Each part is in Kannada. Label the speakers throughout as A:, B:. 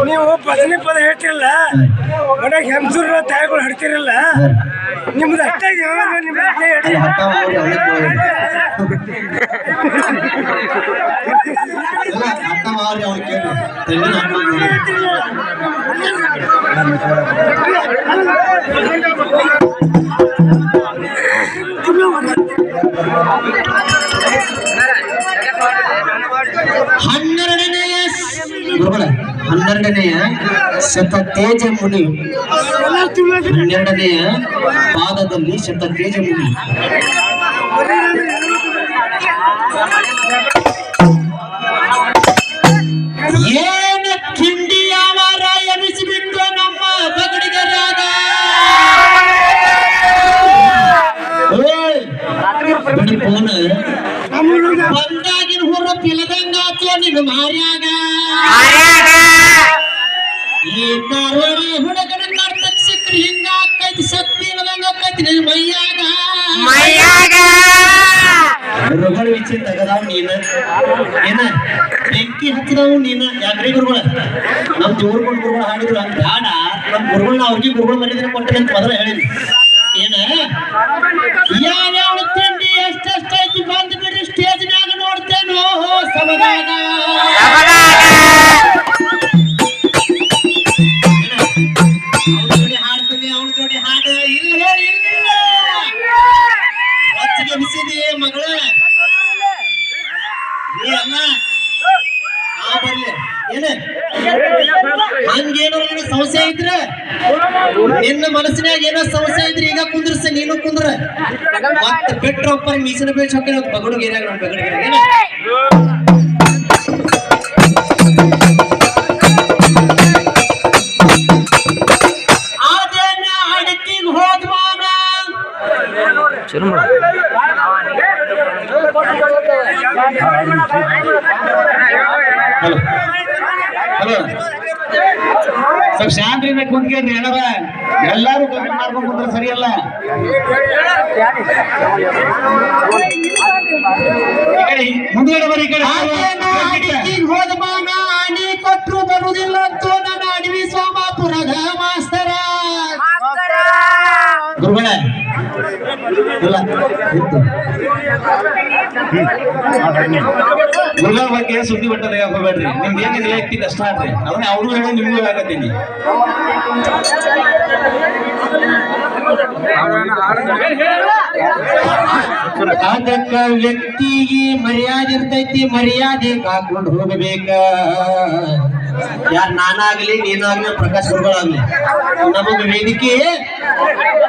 A: ನೀವು ಬದನೆ ಪದ ಹೇಳ್ತಿರಲ್ಲ ಮನೆಗೆ ಹೆಂಗಸೂರ ತಾಯಿಗಳು ಹಡ್ತಿರಲ್ಲ ನಿಮ್ದು ಅಷ್ಟೇ ನಿಮ್ದು
B: ಹನ್ನೆರಡನೆಯ ಶತತೇಜ ಮುನಿ, 12ನೆಯ ಪಾದದಲ್ಲಿ ಶತತೇಜ ಮುನಿ. ಏನ ಕಿಂಡಿ ಯಾವಾರ ಎನಿಸಿಬಿಟ್ಟು ನಮ್ಮ ಬಗಡಿಗರಾಗ ಬಂದಾಗಿನ ಹೊರ ಪಿಲದಂಗಾತ ನಿನ್ನ ಮಾರ್ಯಾಗ ಈ ಧಾರವಾಡ ಹುಡುಗನ ಕರ್ತಕ್ ಸಿಕ್ಕ್ರಿ ಹಿಂಗ ಆಕೈತಿ ಶಕ್ತಿ ಇಲ್ಲದಂಗ ಆಕೈತಿ ನಿನ್ನ ಮೈಯಾಗ ರುಗಳ ವಿಚಿ ತಗದಾವ್ ನೀನ ಏನ ಬೆಂಕಿ ಹತ್ತಿದವು ನೀನ. ಯಾಕ್ರಿ ಗುರುಗಳ ನಮ್ ದೇವ್ರ ಕೊಂಡು ಗುರುಗಳು ಹಾಡಿದ್ರು ಹಂಗ ಬೇಡ, ನಮ್ ಗುರುಗಳನ್ನ ಅವ್ರಿಗೆ ಗುರುಗಳು ಮರ್ಯಾದೆ ಕೊಟ್ಟರೆ ಅಂತ ಮೊದಲು ಹೇಳಿದ್ವಿ. ಏನ ಯಾವ್ಯಾವ ತಿಂಡಿ ಎಷ್ಟೆಷ್ಟೈತಿ ಬಂದ್ ಬಿಡ್ರಿ ಸ್ಟೇಜ್ ಮ್ಯಾಗ ನೋಡ್ತೇನೋ ಸಮದಾಗ. ಅವನ ಜೋಡಿ ಹಾಡ್ತದೆ, ಅವನ ಜೋಡಿ ಹಾಡ ಇಲ್ಲ ಇಲ್ಲ ಹೊಚ್ಚಿಗೆ ಬಿಸಿದಿ ಮಗಳ ನೀ ಅಲ್ಲ ಆ ಬರ್ಲಿ ಏನ ಹಂಗೇನೋ ಏನೋ ಸಮಸ್ಯೆ ಇದ್ರೆ ನಿನ್ನ ಮನಸ್ಸಿನಾಗ ಏನೋ ಸಮಸ್ಯೆ ಇದ್ರೆ ಈಗ ಕುಂದ್ರಸ ನೀನು ಕುಂದ್ರ ಮತ್ತೆ ಬಿಟ್ರೊಬ್ಬರ ಮೀಸನ ಬೇಚ್ ಹೋಗಿ ಬಗಡುಗೇರಾಗ ನಮ್ಮ ಬಗಡುಗೇರಾಗ ಏನ ಆದೇನ ಅಡಕಿಗೆ ಹೋದ್ವಾನ ಹಲೋ ಹಲೋ ಸ್ವಲ್ಪ ಶಾಂತಿಯಿಂದ ಕುಂತ್ಕೇಳ್ರಿ ಏನಾರ ಎಲ್ಲಾರು ಕಮೆಂಟ್ ಮಾಡ್ಕೊಂಡು ಕುಂದ್ರೆ ಸರಿಯಲ್ಲ. ಈ ಕಡೆ ಮುಂದುಗಡೆ ಬರೀ ಈ ಕಡೆ ಹೋದ ಮಾನ ಆಣಿ ಕೊಟ್ರು ಬರುವುದಿಲ್ಲ ಅಂತೂ ನನ್ನ ಅಡವಿ ಸೋಮಾಪುರದ ಮಾಸ್ತರ ಗುರುಗಳ ಇಲ್ಲ ಗುರುಗಳ ಬಗ್ಗೆ ಸುದ್ದಿ ಬಟ್ಟ ಹೋಗ್ಬೇಡ್ರಿ. ನಿಮ್ಗೆ ಏನಿದೆ ವ್ಯಕ್ತಿ ಕಷ್ಟ ಆಡ್ರಿ ಅವನೇ ಅವರು ಹೇಳೋ ನಿಮ್ಗೂ ಆಗತ್ತೀನಿ. ಅದಕ್ಕ ವ್ಯಕ್ತಿಗೆ ಮರ್ಯಾದೆ ಇರ್ತೈತಿ, ಮರ್ಯಾದೆ ಕಾಕೊಂಡು ಹೋಗಬೇಕ. ಯಾರು ನಾನಾಗ್ಲಿ ನೀನಾಗ್ಲಿ ಪ್ರಕಾಶ್ ಗುರುಗಳಾಗ್ಲಿ ನಮಗ ವೇದಿಕೆ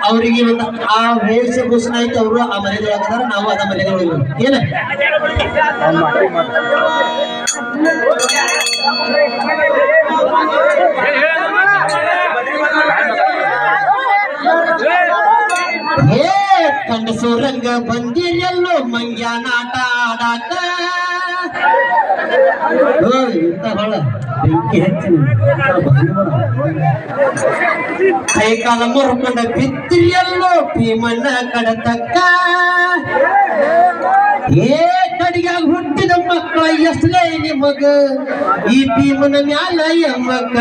B: ಅವರಿಗೆ ಒಂದು ಆ ವೇಷಭೂಷಣ ಐತಿ, ಅವರು ಆ ಮರ್ಯಾದೆ ಹಾಕಿದಾರ, ನಾವು ಅದ ಮರ್ಯಾದೆ ಹೋಗ್ಬೇಕು. ಏನ ಕಂಡಸೂರಂಗ ಬಂದಿರೆಲ್ಲೋ ಮಂಗ್ಯಾನಾಟ ಆಡಾಕ ಬೆಂಕಿ ಹಚ್ಚಿ ಕೈಕಾಲ ಮುರ್ಕೊಂಡ ಬಿತ್ತಿರಿಯಲ್ಲೋ ಭೀಮಣ್ಣ ಕಡತಕ್ಕ. ಏ ಕಡಿಯಾಗ ಹುಟ್ಟಿದ ಮಕ್ಕಳ ಎಷ್ಟಲೇ ನಿಮಗ ಈ ಭೀಮನ ಮ್ಯಾಲ ಯಮಕ.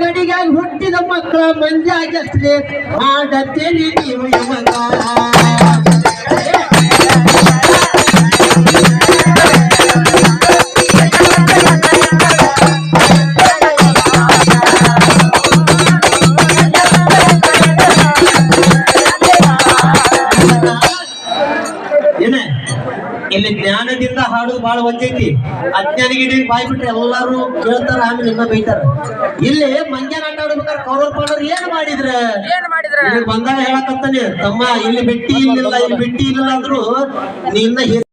B: ಗಡಿಗಾಗಿ ಹುಟ್ಟಿದ ಮಕ್ಕಳ ಮಂಜಾಗ ಎಷ್ಟಲೇ ಮಾಡತ್ತೇರಿ ನೀವು ಯಮಕ. ಏನ ಇಲ್ಲಿ ಜ್ಞಾನದಿಂದ ಹಾಡೋದು ಬಹಳ ವಜ್ಜೈತಿ. ಅಜ್ಞಾನಿಗೆ ಬಾಯ್ ಬಿಟ್ರೆ ಎಲ್ಲಾರು ಕೇಳ್ತಾರ, ಆಮೇಲೆ ಇನ್ನ ಬೈತಾರ. ಇಲ್ಲಿ ಮಂಗ್ಯಾನ ಆಟ ಆಡ್ಬೇಕಾದ್ರೆ ಕೌರವ ಪಾಂಡವ್ರು ಏನ್ ಮಾಡಿದ್ರ ಬಂದಾಗ ಹೇಳಕತ್ತಾನೆ, ತಮ್ಮ ಇಲ್ಲಿ ಬೆಟ್ಟಿ ಇಲ್ಲಿಲ್ಲ, ಇಲ್ಲಿ ಬೆಟ್ಟಿ ಇಲ್ಲ ಅಂದ್ರು ನೀ ಇನ್ನ